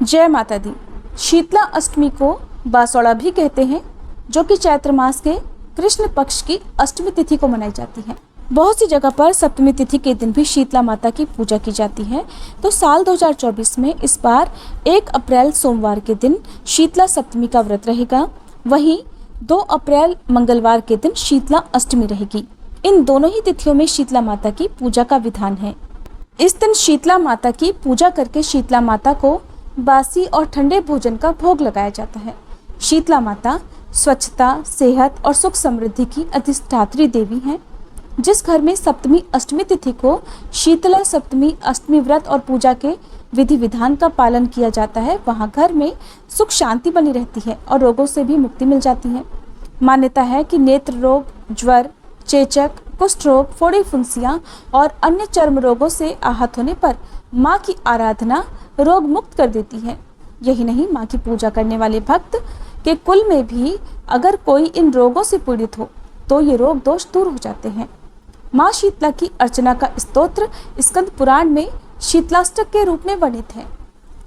जय माता दी। शीतला अष्टमी को बासौड़ा भी कहते हैं, जो कि चैत्र मास के कृष्ण पक्ष की अष्टमी तिथि को मनाई जाती है। बहुत सी जगह पर सप्तमी तिथि के दिन भी शीतला माता की पूजा की जाती है। तो साल 2024 में इस बार 1 अप्रैल सोमवार के दिन शीतला सप्तमी का व्रत रहेगा। वहीं 2 अप्रैल मंगलवार के दिन शीतला अष्टमी रहेगी। इन दोनों ही तिथियों में शीतला माता की पूजा का विधान है। इस दिन शीतला माता की पूजा करके शीतला माता को बासी और ठंडे भोजन का भोग लगाया जाता है। शीतला माता स्वच्छता, सेहत और सुख समृद्धि की अधिष्ठात्री देवी हैं। जिस घर में सप्तमी अष्टमी तिथि को शीतला सप्तमी अष्टमी व्रत और पूजा के विधि विधान का पालन किया जाता है, वहाँ घर में सुख शांति बनी रहती है और रोगों से भी मुक्ति मिल जाती है। मान्यता है कि नेत्र रोग, ज्वर, चेचक, कुष्ठ रोग, फोड़ी फुंसियाँ और अन्य चर्म रोगों से आहत होने पर माँ की आराधना रोग मुक्त कर देती है। यही नहीं, माँ की पूजा करने वाले भक्त के कुल में भी अगर कोई इन रोगों से पीड़ित हो तो ये रोग दोष दूर हो जाते हैं। माँ शीतला की अर्चना का स्तोत्र स्कंद पुराण में शीतलाष्टक के रूप में वर्णित है।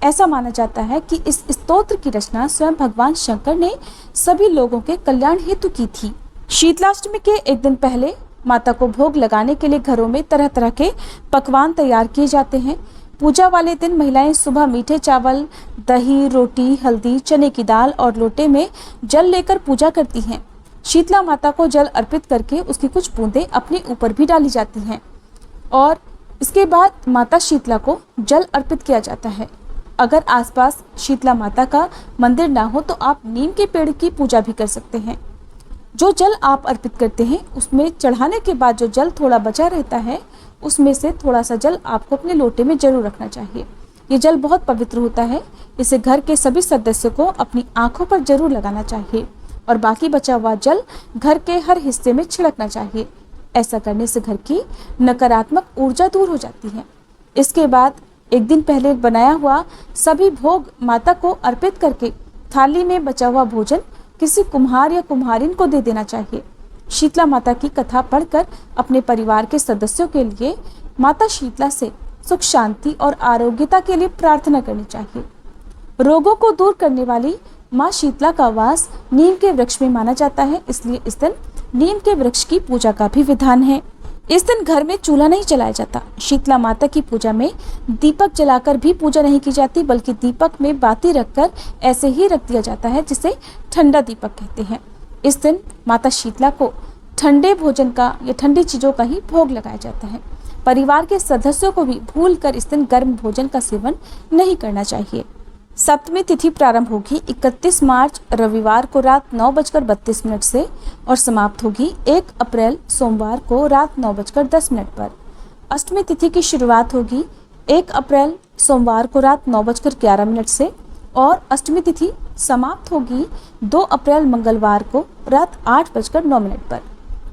ऐसा माना जाता है कि इस स्तोत्र की रचना स्वयं भगवान शंकर ने सभी लोगों के कल्याण हेतु की थी। शीतलाष्टमी के एक दिन पहले माता को भोग लगाने के लिए घरों में तरह तरह के पकवान तैयार किए जाते हैं। पूजा वाले दिन महिलाएं सुबह मीठे चावल, दही, रोटी, हल्दी, चने की दाल और लोटे में जल लेकर पूजा करती हैं। शीतला माता को जल अर्पित करके उसकी कुछ बूंदें अपने ऊपर भी डाली जाती हैं और इसके बाद माता शीतला को जल अर्पित किया जाता है। अगर आसपास शीतला माता का मंदिर ना हो तो आप नीम के पेड़ की पूजा भी कर सकते हैं। जो जल आप अर्पित करते हैं उसमें चढ़ाने के बाद जो जल थोड़ा बचा रहता है उसमें से थोड़ा सा जल आपको अपने लोटे में जरूर रखना चाहिए। ये जल बहुत पवित्र होता है। इसे घर के सभी सदस्यों को अपनी आंखों पर जरूर लगाना चाहिए और बाकी बचा हुआ जल घर के हर हिस्से में छिड़कना चाहिए। ऐसा करने से घर की नकारात्मक ऊर्जा दूर हो जाती है। इसके बाद एक दिन पहले बनाया हुआ सभी भोग माता को अर्पित करके थाली में बचा हुआ भोजन किसी कुम्हार या कुम्हारिन को दे देना चाहिए। शीतला माता की कथा पढ़कर अपने परिवार के सदस्यों के लिए माता शीतला से सुख शांति और आरोग्यता के लिए प्रार्थना करनी चाहिए। रोगों को दूर करने वाली माँ शीतला का वास नीम के वृक्ष में माना जाता है, इसलिए इस दिन नीम के वृक्ष की पूजा का भी विधान है। इस दिन घर में चूल्हा नहीं जलाया जाता। शीतला माता की पूजा में दीपक जलाकर भी पूजा नहीं की जाती, बल्कि दीपक में बाती रखकर ऐसे ही रख दिया जाता है, जिसे ठंडा दीपक कहते हैं। इस दिन माता शीतला को ठंडे भोजन का या ठंडी चीज़ों का ही भोग लगाया जाता है। परिवार के सदस्यों को भी भूलकर इस दिन गर्म भोजन का सेवन नहीं करना चाहिए। सप्तमी तिथि प्रारंभ होगी 31 मार्च रविवार को रात 9:32 से और समाप्त होगी 1 अप्रैल सोमवार को रात 9:10 पर। अष्टमी तिथि की शुरुआत होगी 1 अप्रैल सोमवार को रात 9:11 से और अष्टमी तिथि समाप्त होगी 2 अप्रैल मंगलवार को रात 8:09 पर।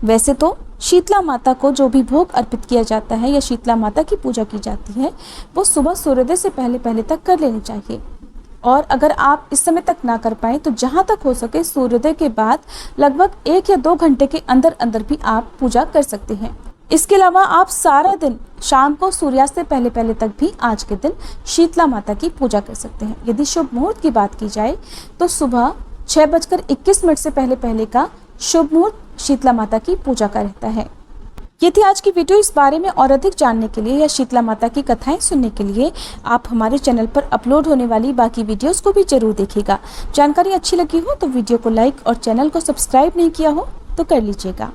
वैसे तो शीतला माता को जो भी भोग अर्पित किया जाता है या शीतला माता की पूजा की जाती है वो सुबह सूर्योदय से पहले तक कर लेनी चाहिए। और अगर आप इस समय तक ना कर पाएँ तो जहाँ तक हो सके सूर्योदय के बाद लगभग 1 या 2 घंटे के अंदर भी आप पूजा कर सकते हैं। इसके अलावा आप सारा दिन शाम को सूर्यास्त से पहले तक भी आज के दिन शीतला माता की पूजा कर सकते हैं। यदि शुभ मुहूर्त की बात की जाए तो सुबह 6:21 से पहले का शुभ मुहूर्त शीतला माता की पूजा का रहता है। ये थी आज की वीडियो। इस बारे में और अधिक जानने के लिए या शीतला माता की कथाएं सुनने के लिए आप हमारे चैनल पर अपलोड होने वाली बाकी वीडियोस को भी जरूर देखिएगा। जानकारी अच्छी लगी हो तो वीडियो को लाइक और चैनल को सब्सक्राइब नहीं किया हो तो कर लीजिएगा।